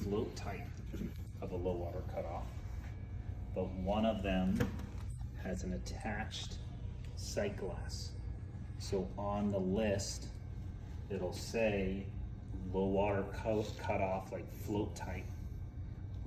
float type of a low water cutoff, but one of them has an attached sight glass. So on the list, it'll say low water cutoff, like float type,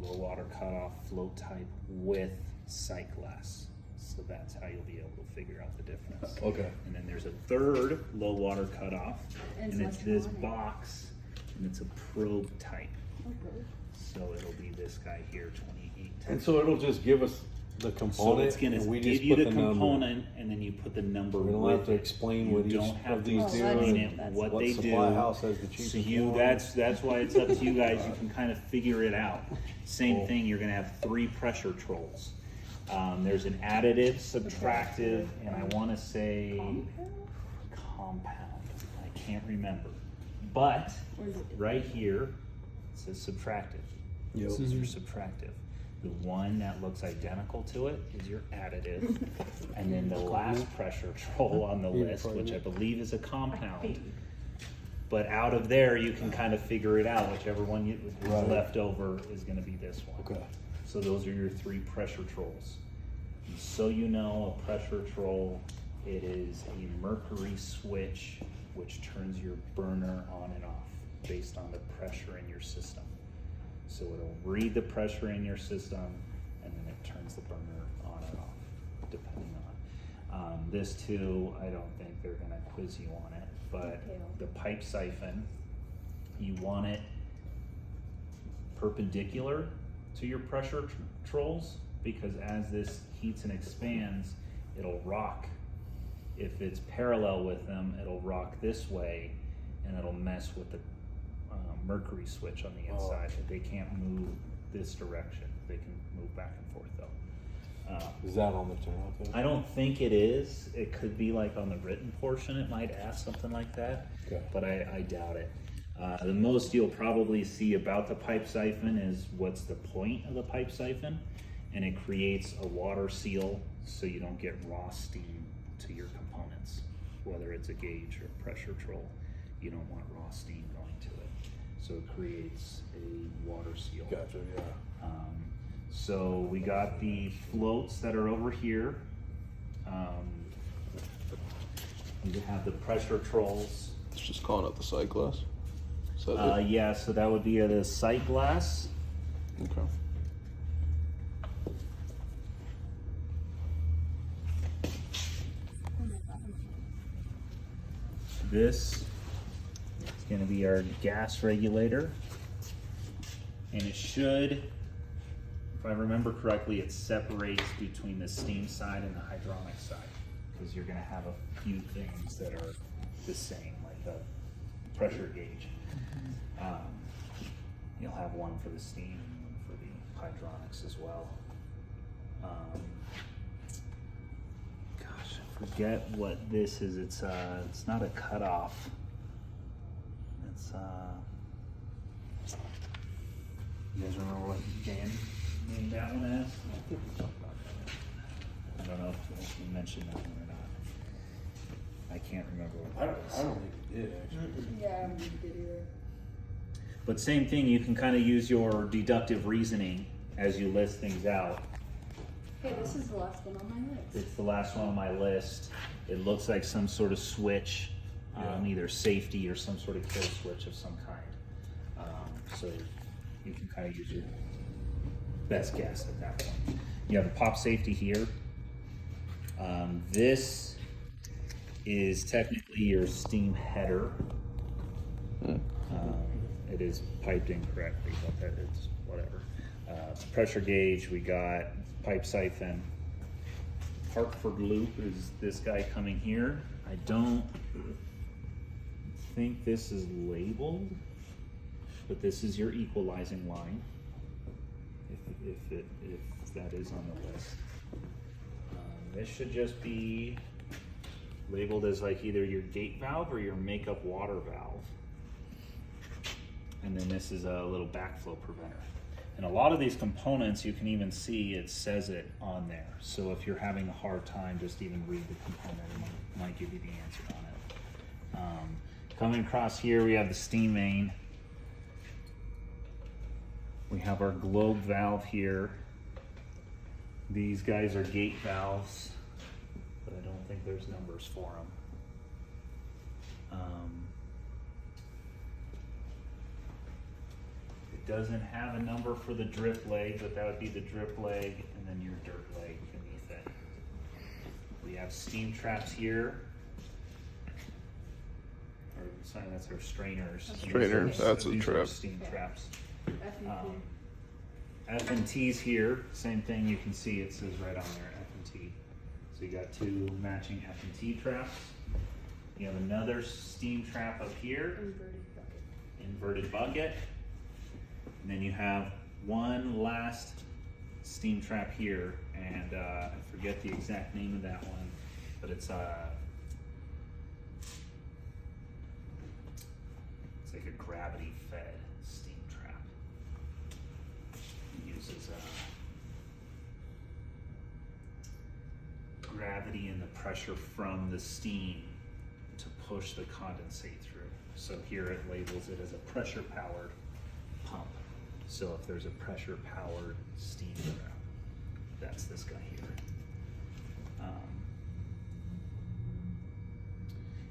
low water cutoff, float type with sight glass. So that's how you'll be able to figure out the difference. Okay. And then there's a third low water cutoff, and it's this box, and it's a probe type. Okay. So it'll be this guy here, 28. And so it'll just give us the component. So it's gonna and we give just you put the number. component, and then you put the number We don't with have to it. explain You what each don't have of to these do. explain it, That's- what what they do. supply house has the cheapest So you, one. that's why it's up to you guys. You can kind of figure it out. Same Cool. thing. You're gonna have 3 pressure trolls. There's an additive, subtractive, and I want to say compound. I can't remember, but right here it says subtractive. Yep. This is your subtractive. The one that looks identical to it is your additive, and then the last pressure troll on the list, which I believe is a compound. But out of there, you can kind of figure it out. Whichever one is Right. left over is going to be this one. Okay. So those are your 3 pressure trolls. And so you know, a pressure troll, it is a mercury switch which turns your burner on and off based on the pressure in your system. So it'll read the pressure in your system, and then it turns the burner on and off, depending on. This too, I don't think they're gonna quiz you on it, but the pipe siphon, you want it perpendicular to your pressure trolls, because as this heats and expands, it'll rock. If it's parallel with them, it'll rock this way, and it'll mess with the mercury switch on the inside. They can't move this direction. They can move back and forth though. Is that on the turnout thing? I don't think it is. It could be like on the written portion, it might ask something like that, Okay. but I doubt it. The most you'll probably see about the pipe siphon is what's the point of the pipe siphon, and it creates a water seal so you don't get raw steam to your components, whether it's a gauge or pressure troll. You don't want raw steam going to it, so it creates a water seal. Gotcha, yeah. So we got the floats that are over here. You have the pressure trolls. It's just calling out the sight glass. Is that it? Yeah, so that would be the sight glass. Okay. This is going to be our gas regulator, and it should, if I remember correctly, it separates between the steam side and the hydronic side, because you're going to have a few things that are the same, like the pressure gauge. You'll have one for the steam and one for the hydronics as well. Gosh, I forget what this is. It's not a cutoff. It's you guys remember what Dan named that one as? I don't know if you mentioned that one or not. I can't remember what I that was. don't think it did, actually. Yeah, I don't think it either. But same thing, you can kind of use your deductive reasoning as you list things out. Okay, this is the last one on my list. It's the last one on my list. It looks like some sort of switch, either safety or some sort of kill switch of some kind. So you can kind of use your best guess at that point. You have the pop safety here. This is technically your steam header. It is piped incorrectly, but that is whatever. Pressure gauge, we got pipe siphon. Hartford loop is this guy coming here. I don't think this is labeled, but this is your equalizing line, if that is on the list. This should just be labeled as like either your gate valve or your makeup water valve. And then this is a little backflow preventer. And a lot of these components, you can even see it says it on there. So if you're having a hard time, just even read the component, it might give you the answer on it. Coming across here, we have the steam main. We have our globe valve here. These guys are gate valves, but I don't think there's numbers for them. It doesn't have a number for the drip leg, but that would be the drip leg and then your dirt leg beneath it. We have steam traps here. Or sorry, that's our strainers. Strainers, that's a These are trap. steam Yeah. traps. FET. F and T's here, same thing, you can see it says right on there, F and T. So you got two matching F and T traps. You have another steam trap up here, Inverted bucket. inverted bucket. And then you have one last steam trap here, and I forget the exact name of that one, but it's like a gravity fed steam trap. It uses gravity and the pressure from the steam to push the condensate through. So here it labels it as a pressure powered pump. So if there's a pressure powered steam trap, that's this guy here.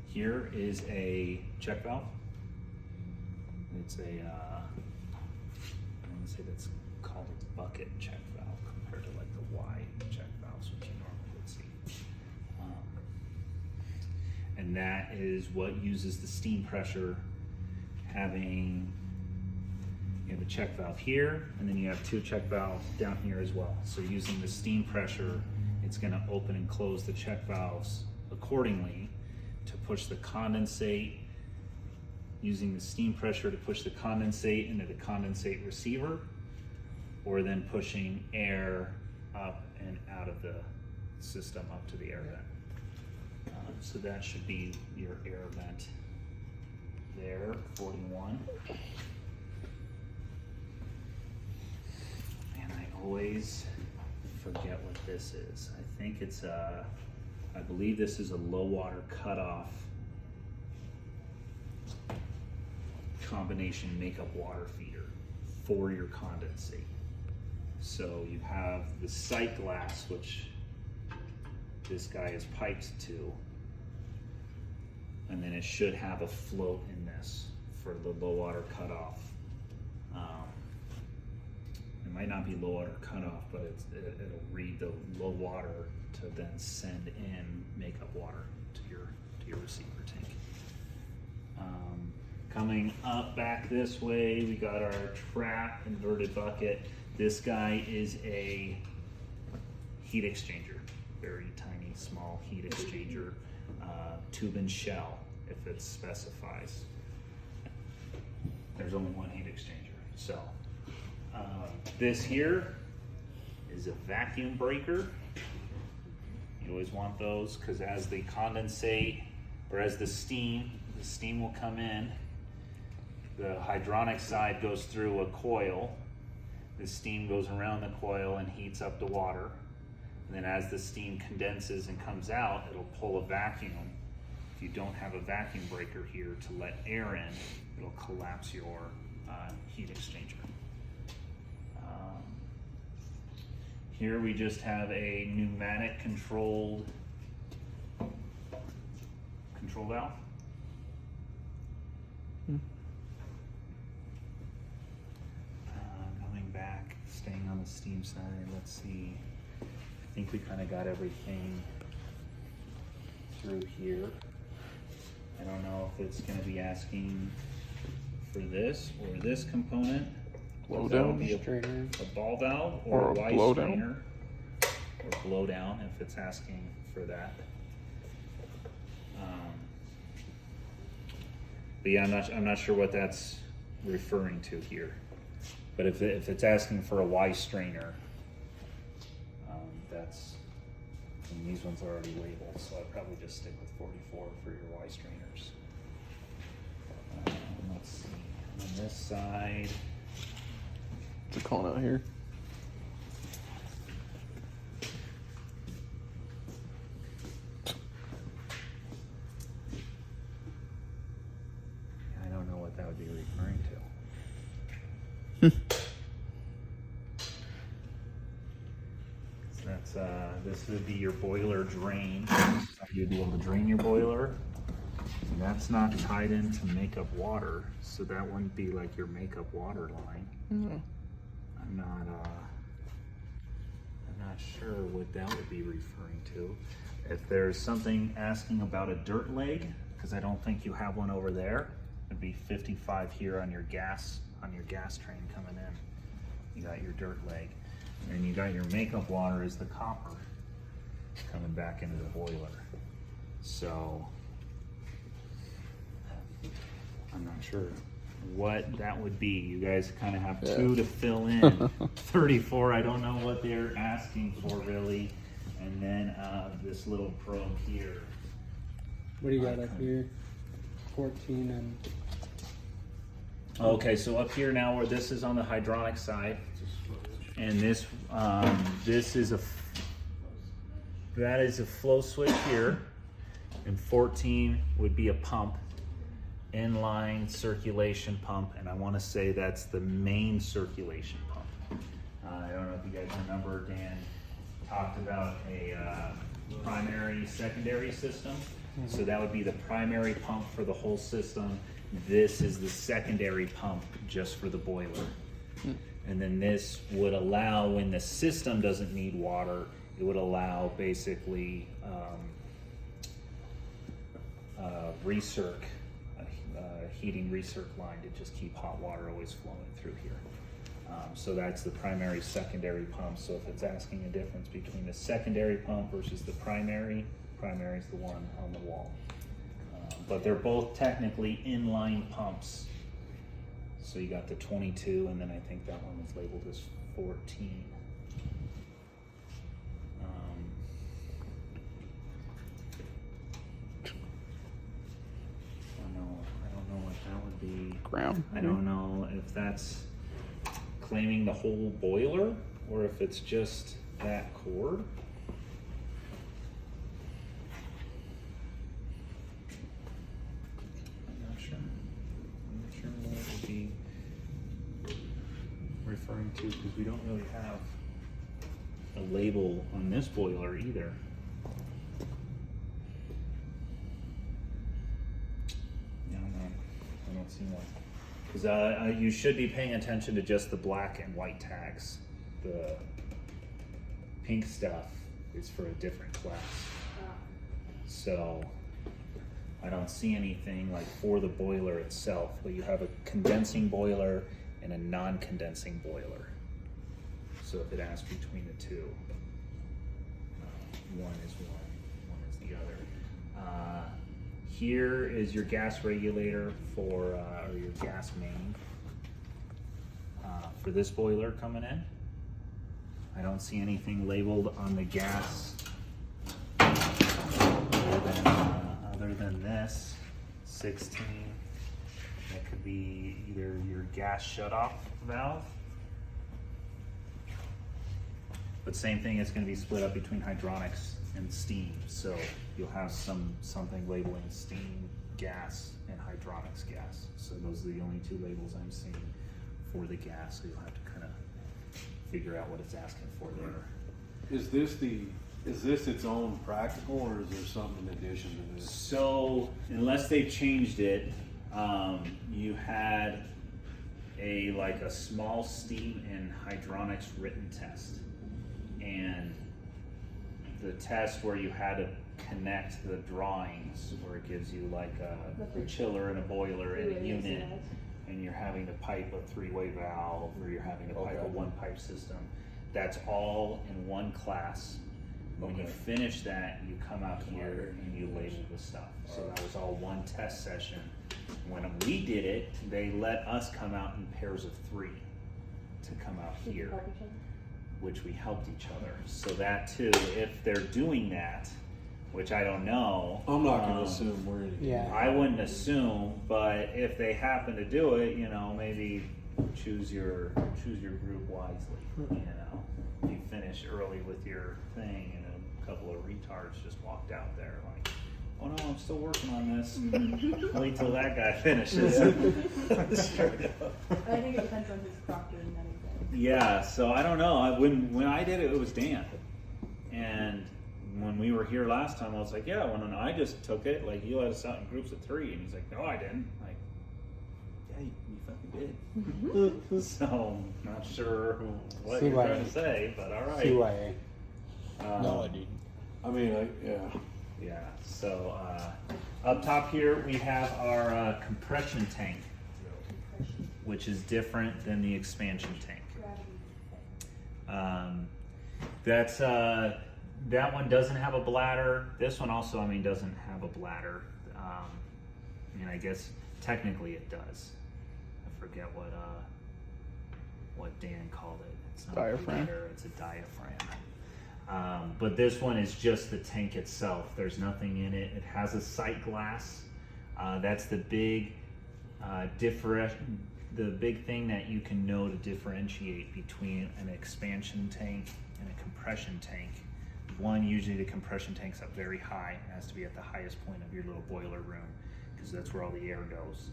Here is a check valve. It's a, I want to say that's called a bucket check valve compared to like the Y check valves, which you normally would see. And that is what uses the steam pressure, having, you have a check valve here, and then you have two check valves down here as well. So using the steam pressure, it's going to open and close the check valves accordingly to push the condensate, using the steam pressure to push the condensate into the condensate receiver, or then pushing air up and out of the system up to the air vent. So that should be your air vent there, 41. And I always forget what this is. I think it's I believe this is a low water cutoff combination makeup water feeder for your condensate. So you have the sight glass, which this guy is piped to, and then it should have a float in this for the low water cutoff. It might not be low water cutoff, but it'll read the low water to then send in makeup water to your receiver tank. Coming up back this way, we got our trap inverted bucket. This guy is a heat exchanger, very tiny, small heat exchanger, tube and shell, if it specifies. There's only one heat exchanger. So this here is a vacuum breaker. You always want those because as the condensate, or as the steam will come in, the hydronic side goes through a coil. The steam goes around the coil and heats up the water. And then as the steam condenses and comes out, it'll pull a vacuum. If you don't have a vacuum breaker here to let air in, it'll collapse your heat exchanger. Here we just have a pneumatic control valve. Going back, staying on the steam side, let's see. I think we kind of got everything through here. I don't know if it's going to be asking for this or this component. Blow That would down. be a ball valve Or a Y blow strainer, or blow down if it's asking for that. But yeah, I'm not sure what that's referring to here. But if it's asking for a Y strainer, that's, and these ones are already labeled, so I'd probably just stick with 44 for your Y strainers. Let's see, on this side, What's it calling out here? I don't know what that would be referring to. this would be your boiler drain. You'd be able to drain your boiler. And that's not tied into makeup water, so that wouldn't be like your makeup water line. I'm not sure what that would be referring to. If there's something asking about a dirt leg, because I don't think you have one over there, it'd be 55 here on your gas train coming in. You got your dirt leg, and you got your makeup water is the copper coming back into the boiler. So I'm not sure what that would be. You guys kind of have two to fill in. 34, I don't know what they're asking for really. And then this little probe here. What do you got up here? 14 and... Okay, so up here now where this is on the hydronic side, and this that is a flow switch here, and 14 would be a pump. Inline circulation pump, and I want to say that's the main circulation pump. I don't know if you guys remember, Dan talked about a primary, secondary system. So that would be the primary pump for the whole system. This is the secondary pump just for the boiler. And then this would allow, when the system doesn't need water, it would allow basically recirc. Heating recirc line to just keep hot water always flowing through here. So that's the primary, secondary pump. So if it's asking a difference between the secondary pump versus the primary is the one on the wall. But they're both technically inline pumps. So you got the 22, and then I think that one was labeled as 14. I don't know what that would be. Ground. I don't know if that's claiming the whole boiler or if it's just that cord. I'm not sure. I'm not sure what it would be referring to, because we don't really have a label on this boiler either. I don't see one. Because you should be paying attention to just the black and white tags. The pink stuff is for a different class. So I don't see anything like for the boiler itself, but you have a condensing boiler and a non-condensing boiler. So if it asks between the two, one is one is the other. Here is your gas regulator for, or your gas main for this boiler coming in. I don't see anything labeled on the gas other than this 16. That could be either your gas shutoff valve, but same thing, it's going to be split up between hydronics and steam, so you'll have something labeling steam gas and hydronics gas. So those are the only two labels I'm seeing for the gas, so you'll have to kind of figure out what it's asking for there. Is this its own practical, or is there something in addition to this? So unless they changed it, you had a small steam and hydronics written test, and the test where you had to connect the drawings where it gives you like a chiller and a boiler and a unit, and you're having to pipe a three-way valve, or you're having to pipe a one-pipe system. That's all in one class. When you finish that, you come out here and you label the stuff. So that was all one test session. When we did it, they let us come out in pairs of 3 to come out here, which we helped each other. So that too, if they're doing that, which I don't know. I'm not going to assume we're in. Yeah. I wouldn't assume, but if they happen to do it, maybe choose your group wisely. If you finish early with your thing, and a couple of retards just walked out there like, oh no, I'm still working on this. Wait till that guy finishes. I think it depends on who's proctoring anything. Yeah, so I don't know. When I did it, it was Dan, And when we were here last time, I was like, yeah, when I just took it, like you let us out in groups of 3. And he's like, no, I didn't. I'm like, yeah, you fucking did. So, not sure what you're trying to say, but all right. CYA. No, I didn't. I mean, yeah. Yeah, so up top here we have our compression tank, which is different than the expansion tank. That one doesn't have a bladder. This one also, I mean, doesn't have a bladder. I mean, I guess technically it does. I forget what Dan called it. It's not Diaphragm. a bladder, it's a diaphragm. But this one is just the tank itself. There's nothing in it. It has a sight glass. That's the big the big thing that you can know to differentiate between an expansion tank and a compression tank. One, usually the compression tank's up very high. It has to be at the highest point of your little boiler room because that's where all the air goes.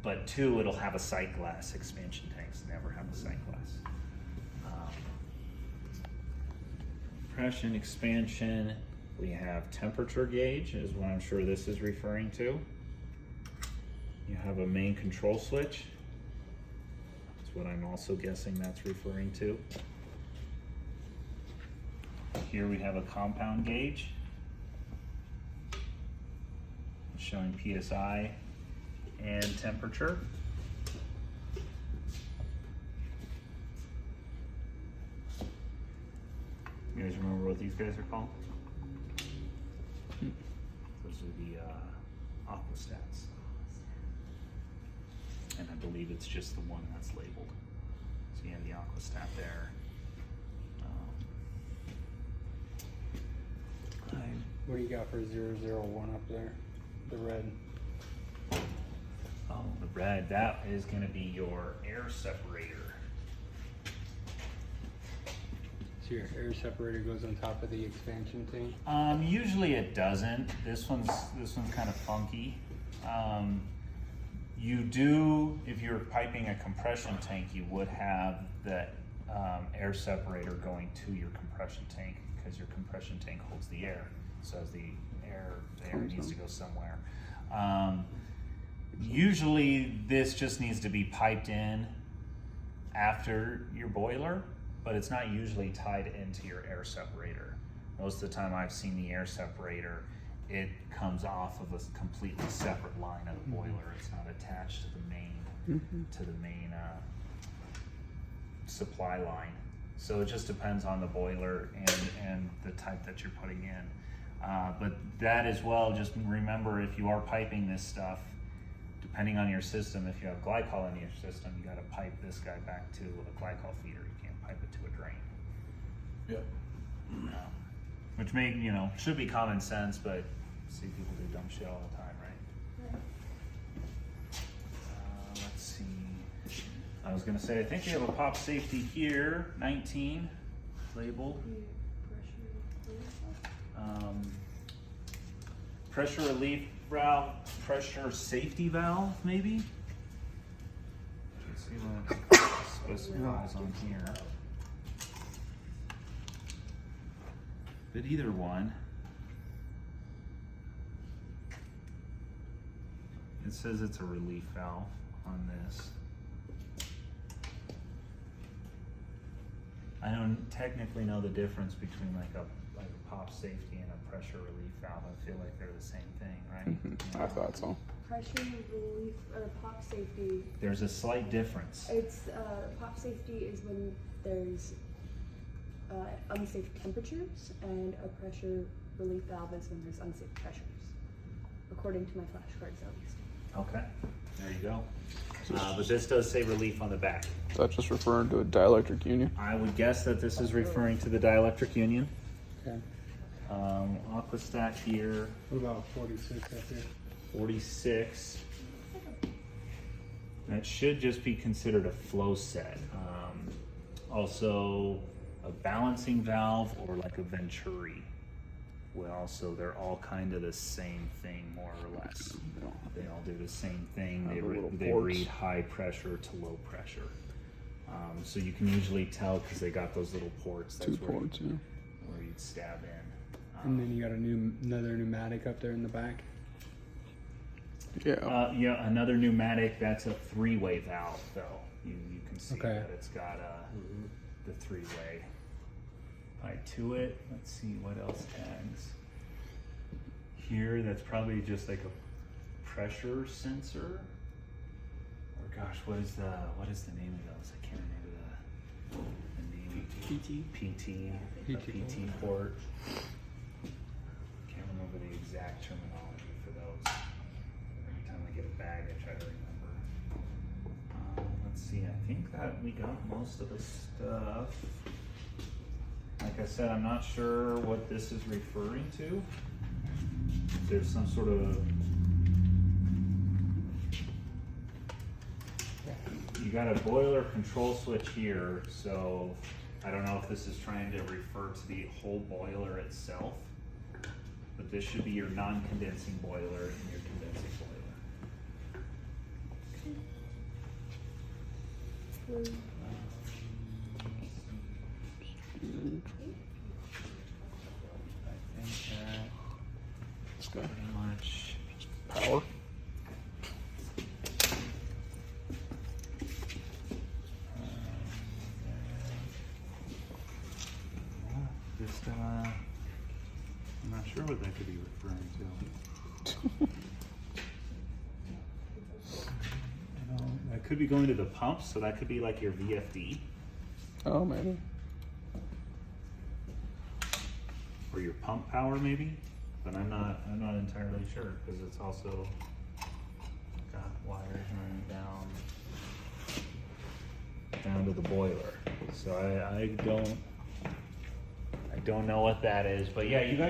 But 2, it'll have a sight glass. Expansion tanks never have a sight glass. Compression, expansion, we have temperature gauge is what I'm sure this is referring to. You have a main control switch. That's what I'm also guessing that's referring to. Here we have a compound gauge showing PSI and temperature. You guys remember what these guys are called? Those are the aquastats. And I believe it's just the one that's labeled. So you have the aquastat there. What do you got for 001 up there? The red. Oh, the red, that is going to be your air separator. So your air separator goes on top of the expansion tank? Usually it doesn't. This one's kind of funky. You do, if you're piping a compression tank, you would have that air separator going to your compression tank because your compression tank holds the air. So as the air needs to go somewhere. Usually this just needs to be piped in after your boiler, but it's not usually tied into your air separator. Most of the time I've seen the air separator, it comes off of a completely separate line of the boiler. It's not attached to the main supply line. So it just depends on the boiler and the type that you're putting in. But that as well, just remember if you are piping this stuff, depending on your system, if you have glycol in your system, you gotta pipe this guy back to a glycol feeder. You can't pipe it to a drain. Yep. Which should be common sense, but see people do dumb shit all the time, right? Let's see. I was gonna say, I think we have a pop safety here, 19, labeled. Pressure relief valve, pressure safety valve, maybe? Let's see what it specifies on here. But either one. It says it's a relief valve on this. I don't technically know the difference between like a pop safety and a pressure relief valve. I feel like they're the same thing, right? I thought so. Pressure relief or pop safety. There's a slight difference. It's pop safety is when there's unsafe temperatures, and a pressure relief valve is when there's unsafe pressures, according to my flashcards at least. Okay, there you go. But this does say relief on the back. Is that just referring to a dielectric union? I would guess that this is referring to the dielectric union. Okay. Aquastat here, What about 46 up here? 46. That should just be considered a flow set. Also, a balancing valve or like a venturi. They're all kind of the same thing, more or less. They all do the same thing. They read high pressure to low pressure. So you can usually tell because they got those little ports. That's Two ports, yeah. stab in. And then you got another pneumatic up there in the back. Yeah. Yeah, another pneumatic. That's a three-way valve, though. You can see Okay. that it's got the three-way tied to it. Let's see what else tags here. That's probably just like a pressure sensor. Or gosh, what is the name of those? I can't remember the name. PT port. Can't remember the exact terminology for those. Every time I get a bag, I try to remember. Let's see. I think that we got most of the stuff. Like I said, I'm not sure what this is referring to. There's some sort of. You got a boiler control switch here, so I don't know if this is trying to refer to the whole boiler itself, but this should be your non-condensing boiler and your condensing boiler. I think that This guy. pretty much. Power. Just, I'm not sure what that could be referring to. That could be going to the pump, so that could be like your VFD Oh, maybe. or your pump power, maybe. But I'm not entirely sure because it's also got wires running down to the boiler. So I don't know what that is, but yeah, you guys.